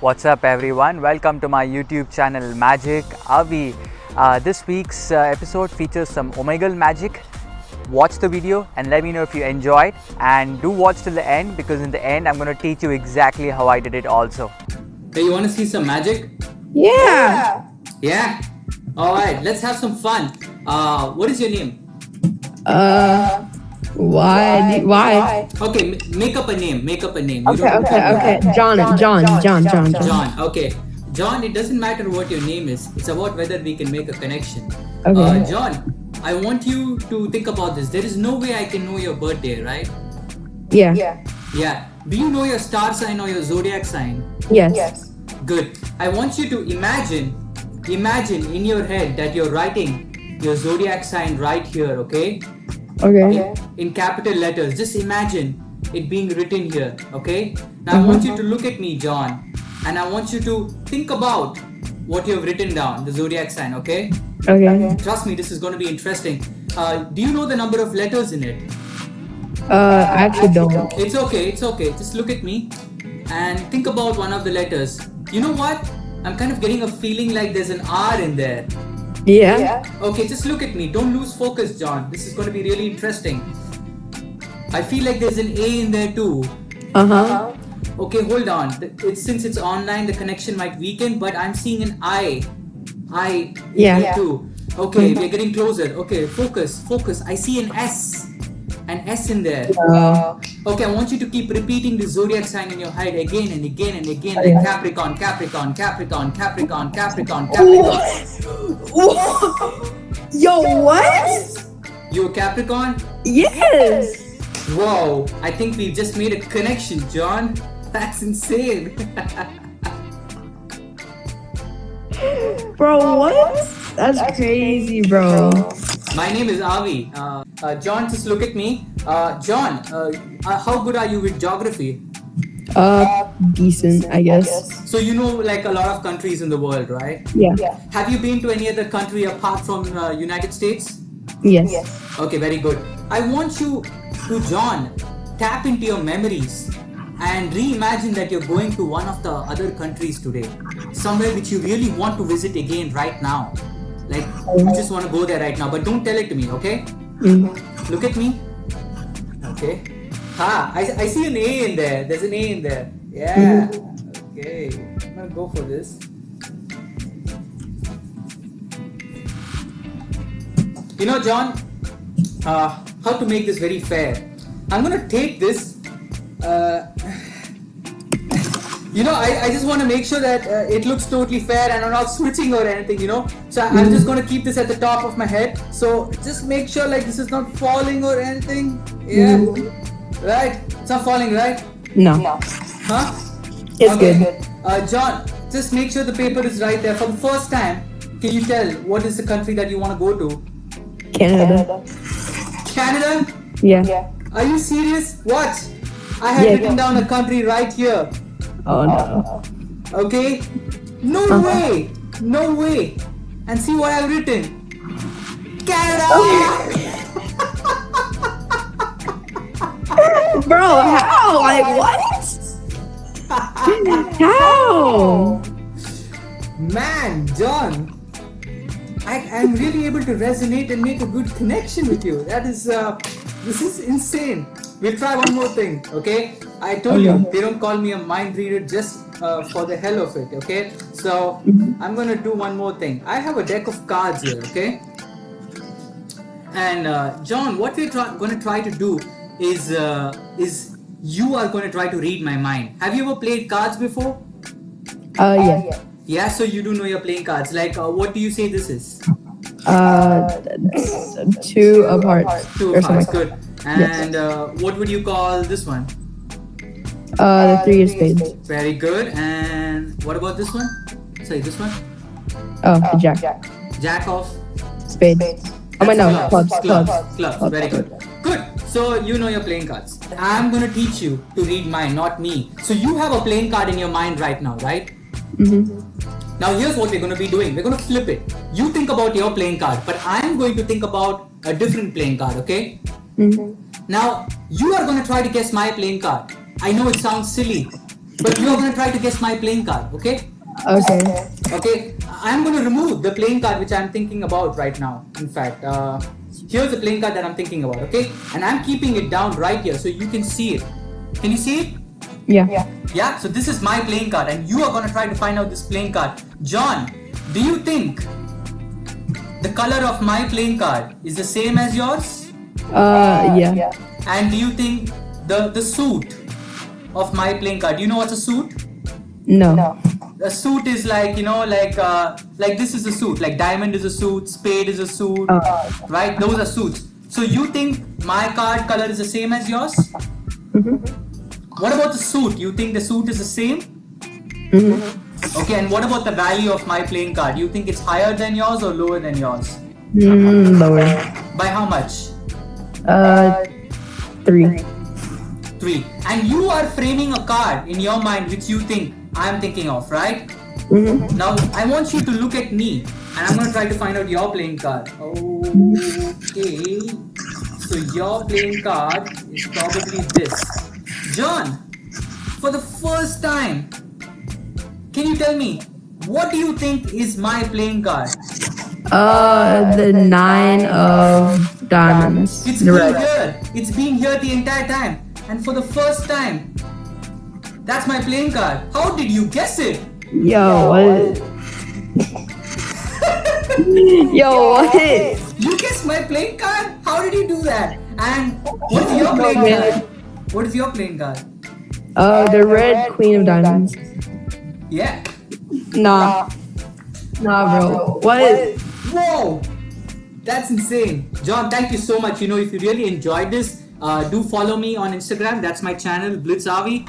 What's up, everyone? Welcome to my YouTube channel Magic Avi. This week's episode features some Omegle magic. Watch the video and let me know if you enjoyed, and do watch till the end because in the end I'm going to teach you exactly how I did it also. Hey, you want to see some magic? Yeah. Yeah? Alright, let's have some fun. What is your name? Why? Okay, make up a name. You Okay. John. John, okay. John, it doesn't matter what your name is. It's about whether we can make a connection. Okay. John, I want you to think about this. There is no way I can know your birthday, right? Yeah. Yeah. Do you know your star sign or your zodiac sign? Yes. Good. I want you to imagine in your head that you're writing your zodiac sign right here, okay? Okay. In capital letters. Just imagine it being written here, okay? Now I want you to look at me, John, and I want you to think about what you have written down, the zodiac sign, okay? Okay. Trust me, this is going to be interesting. Do you know the number of letters in it? I actually don't. It's okay. Just look at me and think about one of the letters. You know what? I'm kind of getting a feeling like there's an R in there. Yeah. Okay, just look at me. Don't lose focus, John. This is going to be really interesting. I feel like there's an A in there too. Okay, hold on. Since it's online, the connection might weaken, but I'm seeing an I. Yeah. There too. Okay, we're getting closer. Okay, focus. I see an S. An S in there. Okay, I want you to keep repeating the zodiac sign in your head again and again and again, like Capricorn. Yo, what? You a Capricorn? Yes. Whoa, I think we just made a connection, John. That's insane. Bro, what? That's crazy, bro. My name is Avi. John, just look at me. John, how good are you with geography? Decent, I guess. So you know like a lot of countries in the world, right? Yeah. Have you been to any other country apart from United States? Yes. Okay, very good. I want you to, John, tap into your memories and reimagine that you're going to one of the other countries today. Somewhere which you really want to visit again right now. Like, you just want to go there right now, but don't tell it to me, okay? Look at me. Okay. I see an A in there. There's an A in there. Yeah. Okay. I'm going to go for this. You know, John, how to make this very fair. I'm going to take this. I just want to make sure that it looks totally fair and I'm not switching or anything, So I'm just going to keep this at the top of my head. So just make sure like this is not falling or anything. Yeah. Right? It's not falling, right? No. Huh? It's good. John, just make sure the paper is right there. For the first time, can you tell what is the country that you want to go to? Canada. Canada? Yeah. Are you serious? Watch. I have written down a country right here. Oh no. Okay? No way. And see what I've written. Canada! Bro, how? Like what? How? Man, John, I'm really able to resonate and make a good connection with you. This is insane. We'll try one more thing, okay? I told you, they don't call me a mind reader just for the hell of it, okay? So, I'm gonna do one more thing. I have a deck of cards here, okay? And John, what we're gonna try to do is you are gonna try to read my mind. Have you ever played cards before? Yeah. Yeah, so you do know you're playing cards. Like, what do you say this is? 2 of hearts. 2 of hearts, good. And what would you call this one? The 3 of spades. Very good. And what about this one? Sorry, this one? Oh, the jack. Jack of Spades. Oh my no, clubs. Very good. Good. So you know you're playing cards. I'm gonna teach you to read mine, not me. So you have a playing card in your mind right now, right? Now here's what we're gonna be doing. We're gonna flip it. You think about your playing card, but I'm going to think about a different playing card, okay? Now you are gonna try to guess my playing card. I know it sounds silly, but you are going to try to guess my playing card, okay? Okay. Okay, I'm going to remove the playing card which I'm thinking about right now. In fact, here's the playing card that I'm thinking about, okay? And I'm keeping it down right here so you can see it. Can you see it? Yeah. Yeah, so this is my playing card and you are going to try to find out this playing card. John, do you think the color of my playing card is the same as yours? Yeah. And do you think the suit of my playing card, do you know what's a suit? No. A suit is like, you know, like this is a suit, like diamond is a suit, spade is a suit, right? Those are suits. So you think my card color is the same as yours? What about the suit? You think the suit is the same? Okay, and what about the value of my playing card? You think it's higher than yours or lower than yours? Lower. By how much? 3. 3. And you are framing a card in your mind which you think I'm thinking of, right? Now I want you to look at me and I'm going to try to find out your playing card. Okay, so your playing card is probably this. John, for the first time, can you tell me what do you think is my playing card? The 9 of diamonds. It's The been red. here. It's been here the entire time. And for the first time, that's my playing card. How did you guess it? Yo, what? Yo, what? You guessed my playing card? How did you do that? And what is your playing card? What is your playing card? The red queen of diamonds. Yeah. Nah, bro. What? Whoa! That's insane. John, thank you so much. You know, if you really enjoyed this, do follow me on Instagram. That's my channel, Blitzavi.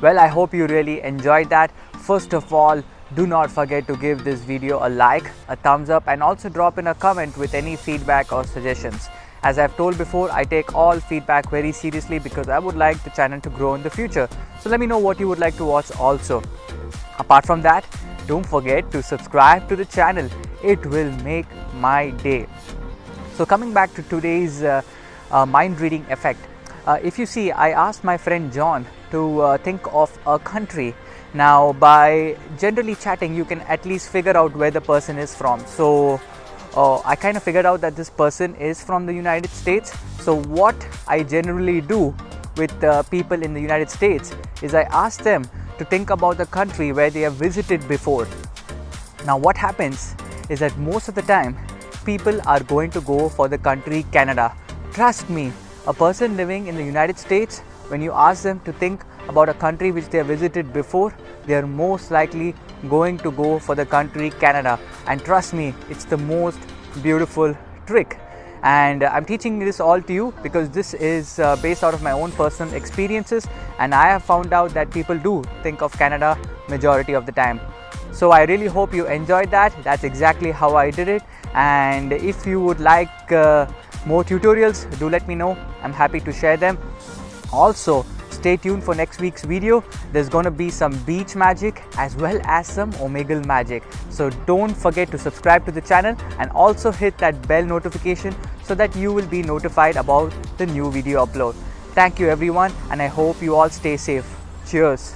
Well, I hope you really enjoyed that. First of all, do not forget to give this video a like, a thumbs up, and also drop in a comment with any feedback or suggestions. As I've told before, I take all feedback very seriously because I would like the channel to grow in the future. So let me know what you would like to watch also. Apart from that, don't forget to subscribe to the channel. It will make my day. So coming back to today's mind reading effect. If you see, I asked my friend John to think of a country. Now by generally chatting, you can at least figure out where the person is from. So I kind of figured out that this person is from the United States. So what I generally do with people in the United States is I ask them to think about the country where they have visited before. Now what happens is that most of the time people are going to go for the country Canada. Trust me, a person living in the United States, when you ask them to think about a country which they have visited before, they are most likely going to go for the country Canada. And trust me, it's the most beautiful trick. And I'm teaching this all to you because this is based out of my own personal experiences, and I have found out that people do think of Canada majority of the time. So I really hope you enjoyed that. That's exactly how I did it. And if you would like more tutorials, do let me know. I'm happy to share them. Also, stay tuned for next week's video. There's going to be some beach magic as well as some Omegle magic. So don't forget to subscribe to the channel and also hit that bell notification so that you will be notified about the new video upload. Thank you everyone, and I hope you all stay safe. Cheers.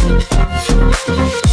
We'll be right back.